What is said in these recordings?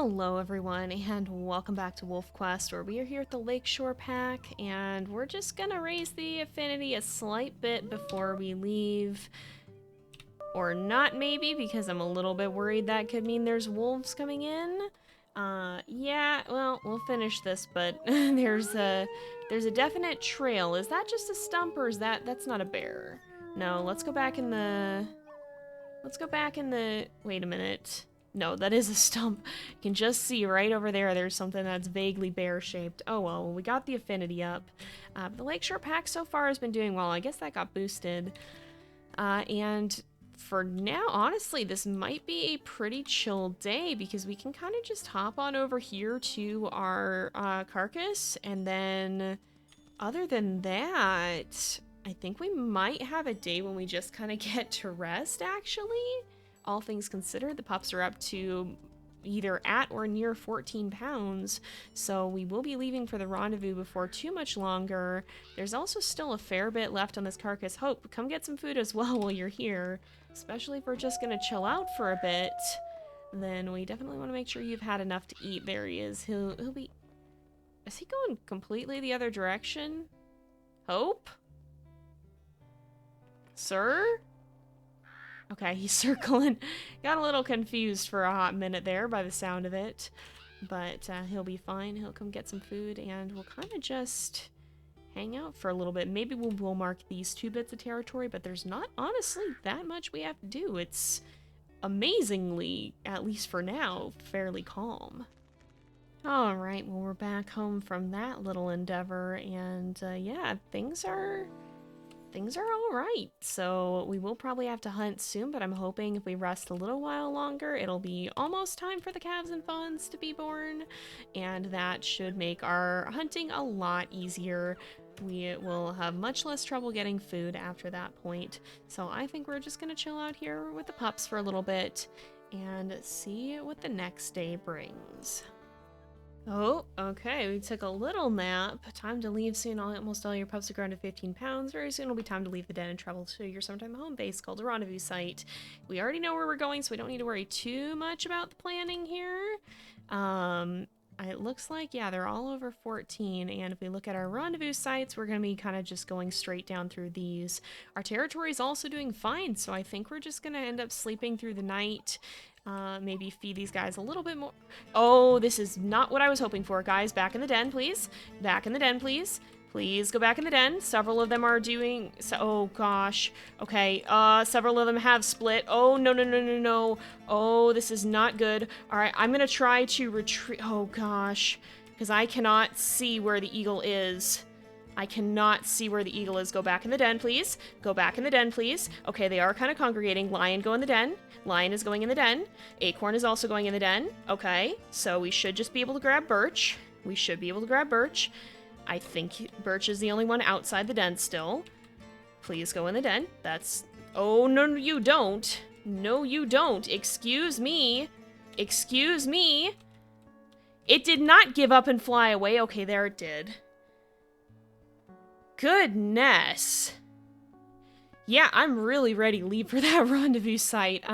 Hello everyone, and welcome back to WolfQuest, where we are here at the Lakeshore Pack, and we're just gonna raise the affinity a slight bit before we leave. Or not maybe, because I'm a little bit worried that could mean there's wolves coming in. Yeah, well, we'll finish this, but there's a definite trail. Is that just a stump, or is that's not a bear? No, let's go back in the... Wait a minute. No, that is a stump. You can just see right over there, there's something that's vaguely bear-shaped. Oh well, we got the affinity up. The Lakeshore Pack so far has been doing well. I guess that got boosted. And for now, honestly, this might be a pretty chill day because we can kind of just hop on over here to our carcass, and then other than that, I think we might have a day when we just kind of get to rest, actually. All things considered, the pups are up to either at or near 14 pounds, so we will be leaving for the rendezvous before too much longer. There's also still a fair bit left on this carcass. Hope, come get some food as well while you're here, especially if we're just gonna chill out for a bit. Then we definitely want to make sure you've had enough to eat. There he is. He'll be... Is he going completely the other direction? Hope? Sir? Okay, he's circling. Got a little confused for a hot minute there by the sound of it. But he'll be fine. He'll come get some food, and we'll kind of just hang out for a little bit. Maybe we'll mark these 2 bits of territory, but there's not, honestly, that much we have to do. It's amazingly, at least for now, fairly calm. Alright, well, we're back home from that little endeavor, and yeah, things are all right. So we will probably have to hunt soon, but I'm hoping if we rest a little while longer, it'll be almost time for the calves and fawns to be born, and that should make our hunting a lot easier. We will have much less trouble getting food after that point. So I think we're just gonna chill out here with the pups for a little bit and see what the next day brings. Oh, okay, we took a little nap. Time to leave soon. Almost all your pups have grown to 15 pounds. Very soon it'll be time to leave the den and travel to your sometime home base called a rendezvous site. We already know where we're going, so we don't need to worry too much about the planning here. It looks like, yeah, they're all over 14, and if we look at our rendezvous sites, we're going to be kind of just going straight down through these. Our territory is also doing fine, so I think we're just going to end up sleeping through the night. Maybe feed these guys a little bit more. Oh, this is not what I was hoping for. Guys, back in the den, please. Back in the den, please. Please go back in the den. Several of them are doing... oh, gosh. Okay, several of them have split. Oh, no, no, no, no, no. Oh, this is not good. All right, I'm gonna try to retreat. Oh, gosh. Because I cannot see where the eagle is. I cannot see where the eagle is. Go back in the den, please. Go back in the den, please. Okay, they are kind of congregating. Lion, go in the den. Lion is going in the den. Acorn is also going in the den. Okay, so we should just be able to grab Birch. We should be able to grab Birch. I think Birch is the only one outside the den still. Please go in the den. That's... Oh, no, you don't. No, you don't. Excuse me. Excuse me. It did not give up and fly away. Okay, there it did. Goodness. Yeah, I'm really ready to leave for that rendezvous site.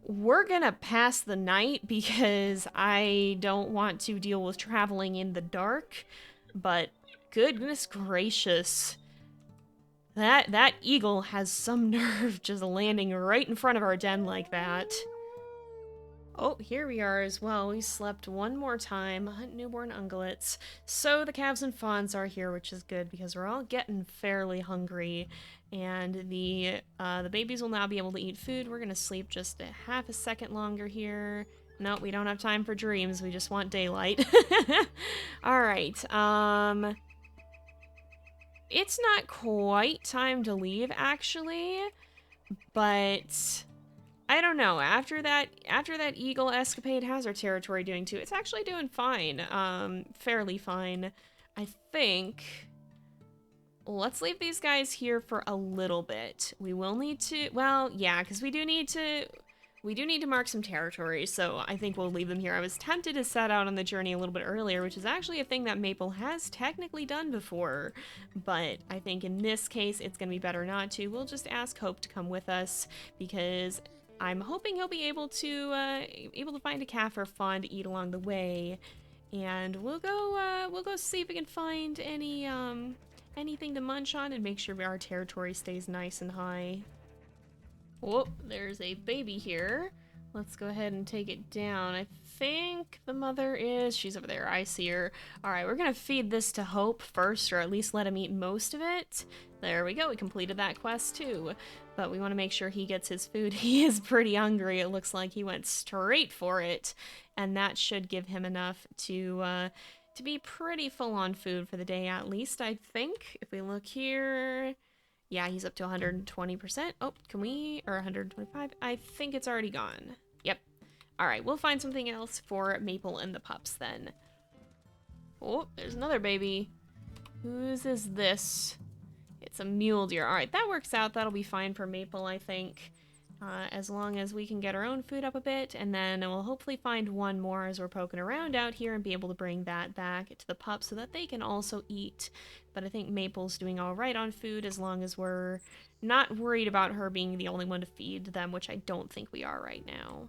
We're gonna pass the night because I don't want to deal with traveling in the dark, but goodness gracious. That eagle has some nerve just landing right in front of our den like that. Oh, here we are as well. We slept one more time. Hunt newborn ungulates. So the calves and fawns are here, which is good because we're all getting fairly hungry. And the babies will now be able to eat food. We're gonna sleep just a half a second longer here. No, we don't have time for dreams. We just want daylight. All right. It's not quite time to leave, actually, but I don't know. After that eagle escapade, how's our territory doing too? It's actually doing fine. Fairly fine. I think let's leave these guys here for a little bit. We will need to, well, yeah, because we do need to mark some territory, so I think we'll leave them here. I was tempted to set out on the journey a little bit earlier, which is actually a thing that Maple has technically done before, but I think in this case it's going to be better not to. We'll just ask Hope to come with us, because I'm hoping he'll be able to find a calf or fawn to eat along the way, and we'll go see if we can find anything to munch on and make sure our territory stays nice and high. Whoop, there's a baby here. Let's go ahead and take it down. I think the mother she's over there. I see her. All right, we're gonna feed this to Hope first, or at least let him eat most of it. There we go, we completed that quest too. But we want to make sure he gets his food. He is pretty hungry. It looks like he went straight for it, and that should give him enough to be pretty full on food for the day at least, I think. If we look here, yeah, he's up to 120%. Oh, can we, or 125? I think it's already gone. Yep. All right, we'll find something else for Maple and the pups then. Oh, there's another baby. Whose is this? It's a mule deer. All right, that works out. That'll be fine for Maple, I think. As long as we can get our own food up a bit, and then we'll hopefully find one more as we're poking around out here and be able to bring that back to the pups so that they can also eat. But I think Maple's doing all right on food as long as we're not worried about her being the only one to feed them, which I don't think we are right now.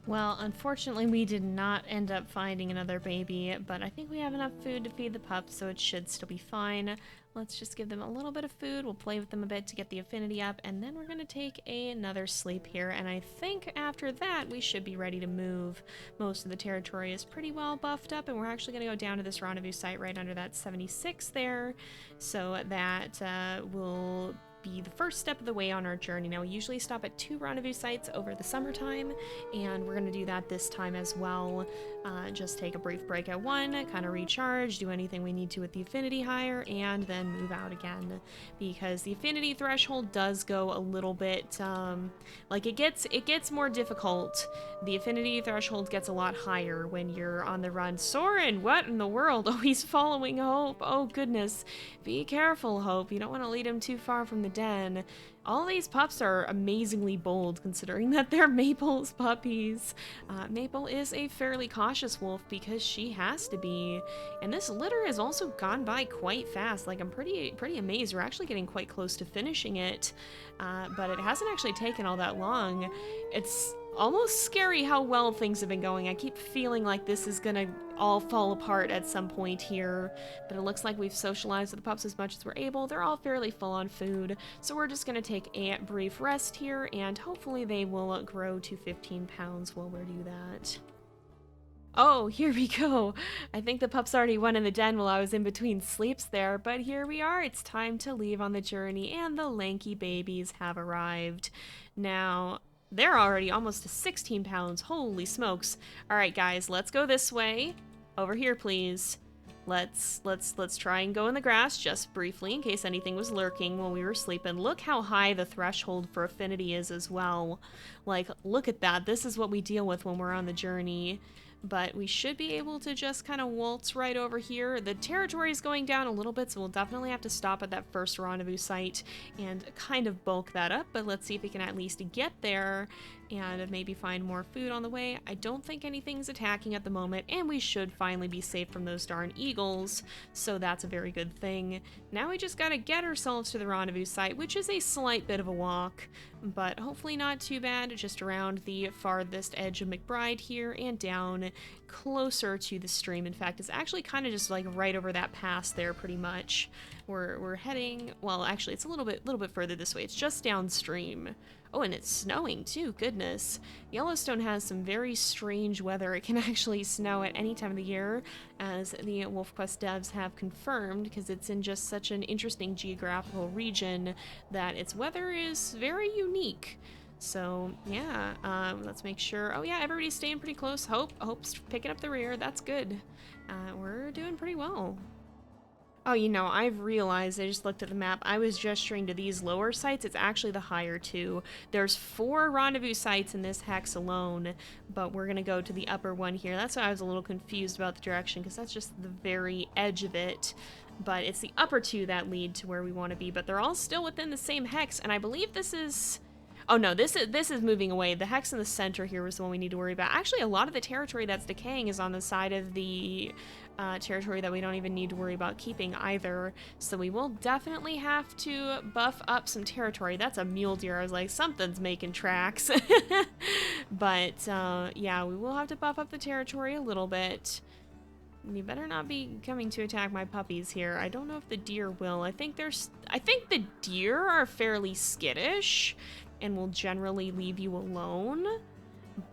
Well, unfortunately, we did not end up finding another baby, but I think we have enough food to feed the pups, so it should still be fine. Let's just give them a little bit of food. We'll play with them a bit to get the affinity up, and then we're going to take another sleep here, and I think after that, we should be ready to move. Most of the territory is pretty well buffed up, and we're actually going to go down to this rendezvous site right under that 76 there, so that will be the first step of the way on our journey. Now, we usually stop at 2 rendezvous sites over the summertime, and we're going to do that this time as well. Just take a brief break at one, kind of recharge, do anything we need to with the affinity higher, and then move out again. Because the affinity threshold does go a little bit, like it gets more difficult. The affinity threshold gets a lot higher when you're on the run. Soren, what in the world? Oh, he's following Hope. Oh, goodness. Be careful, Hope. You don't want to lead him too far from the den. All these pups are amazingly bold, considering that they're Maple's puppies. Maple is a fairly cautious wolf because she has to be. And this litter has also gone by quite fast. Like, I'm pretty amazed. We're actually getting quite close to finishing it, but it hasn't actually taken all that long. It's almost scary how well things have been going. I keep feeling like this is gonna all fall apart at some point here, but it looks like we've socialized with the pups as much as we're able. They're all fairly full on food, so we're just gonna take a brief rest here, and hopefully they will grow to 15 pounds while we do that. Oh, here we go. I think the pups already went in the den while I was in between sleeps there, but here we are. It's time to leave on the journey, and the lanky babies have arrived. Now, they're already almost to 16 pounds. Holy smokes. All right, guys, let's go this way. Over here, please. Let's try and go in the grass just briefly in case anything was lurking while we were sleeping. Look how high the threshold for affinity is as well. Like, look at that. This is what we deal with when we're on the journey. But we should be able to just kind of waltz right over here. The territory is going down a little bit, so we'll definitely have to stop at that first rendezvous site and kind of bulk that up, but let's see if we can at least get there and maybe find more food on the way. I don't think anything's attacking at the moment, and we should finally be safe from those darn eagles, so that's a very good thing. Now we just gotta get ourselves to the rendezvous site, which is a slight bit of a walk, but hopefully not too bad, just around the farthest edge of McBride here and down closer to the stream. In fact, it's actually kind of just like right over that pass there pretty much. We're heading, well, actually it's a little bit further this way. It's just downstream. Oh, and it's snowing too, goodness. Yellowstone has some very strange weather. It can actually snow at any time of the year, as the WolfQuest devs have confirmed, because it's in just such an interesting geographical region that its weather is very unique. So, yeah, let's make sure. Oh, yeah, everybody's staying pretty close. Hope's picking up the rear. That's good. We're doing pretty well. Oh, you know, I've realized, I just looked at the map, I was gesturing to these lower sites. It's actually the higher two. There's 4 rendezvous sites in this hex alone, but we're gonna go to the upper one here. That's why I was a little confused about the direction, because that's just the very edge of it. But it's the upper 2 that lead to where we want to be, but they're all still within the same hex, and I believe this is... Oh no, this is moving away. The hex in the center here was the one we need to worry about. Actually, a lot of the territory that's decaying is on the side of the territory that we don't even need to worry about keeping either. So we will definitely have to buff up some territory. That's a mule deer. I was like, something's making tracks. But yeah, we will have to buff up the territory a little bit. You better not be coming to attack my puppies here. I don't know if the deer will. I think the deer are fairly skittish and will generally leave you alone.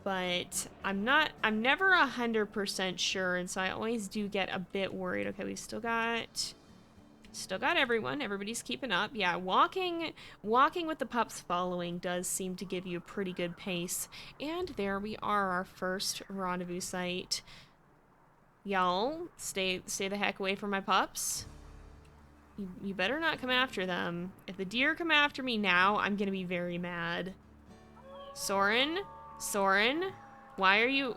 But I'm never 100% sure, and so I always do get a bit worried. Okay, we've still got everyone. Everybody's keeping up. Yeah, walking with the pups following does seem to give you a pretty good pace. And there we are, our first rendezvous site. Y'all, stay the heck away from my pups. You better not come after them. If the deer come after me now, I'm gonna be very mad. Soren, why are you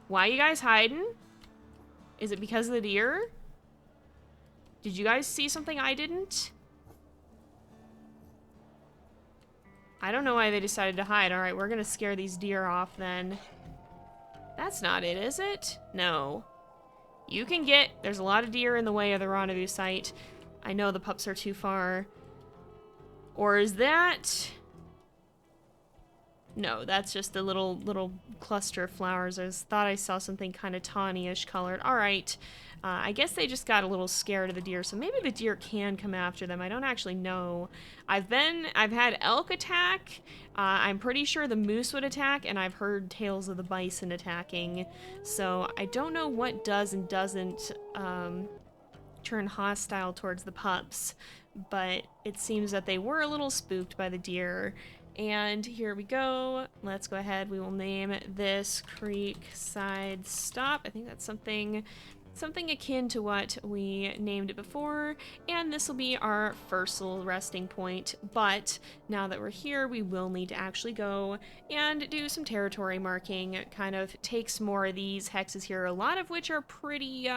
guys hiding? Is it because of the deer? Did you guys see something I didn't? I don't know why they decided to hide. All right, we're gonna scare these deer off then. That's not it, is it? No. You can there's a lot of deer in the way of the rendezvous site. I know the pups are too far. Or is that... No, that's just a little cluster of flowers. I thought I saw something kind of tawny-ish colored. All right. I guess they just got a little scared of the deer, so maybe the deer can come after them. I don't actually know. I've had elk attack. I'm pretty sure the moose would attack, and I've heard tales of the bison attacking. So I don't know what does and doesn't turn hostile towards the pups, but it seems that they were a little spooked by the deer. And here we go. Let's go ahead. We will name this Creekside Stop. I think that's something akin to what we named it before, and this will be our first little resting point. But now that we're here, we will need to actually go and do some territory marking. It kind of takes more of these hexes here, a lot of which are pretty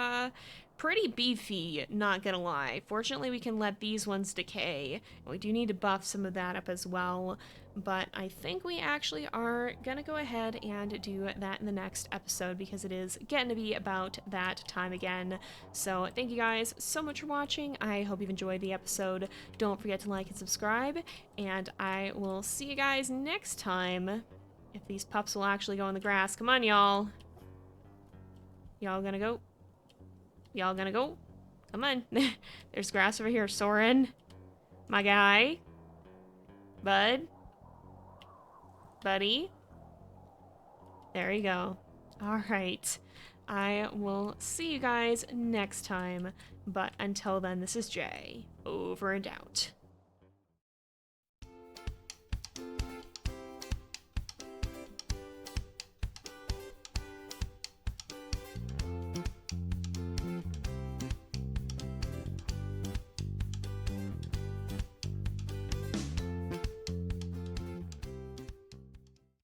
beefy, not gonna lie. Fortunately, we can let these ones decay. We do need to buff some of that up as well, but I think we actually are gonna go ahead and do that in the next episode because it is getting to be about that time again. So thank you guys so much for watching. I hope you've enjoyed the episode. Don't forget to like and subscribe, and I will see you guys next time. If these pups will actually go in the grass. Come on, y'all. Y'all gonna go? Y'all gonna go? Come on. There's grass over here. Soren. My guy. Bud. Buddy. There you go. Alright. I will see you guys next time. But until then, this is Jay. Over and out.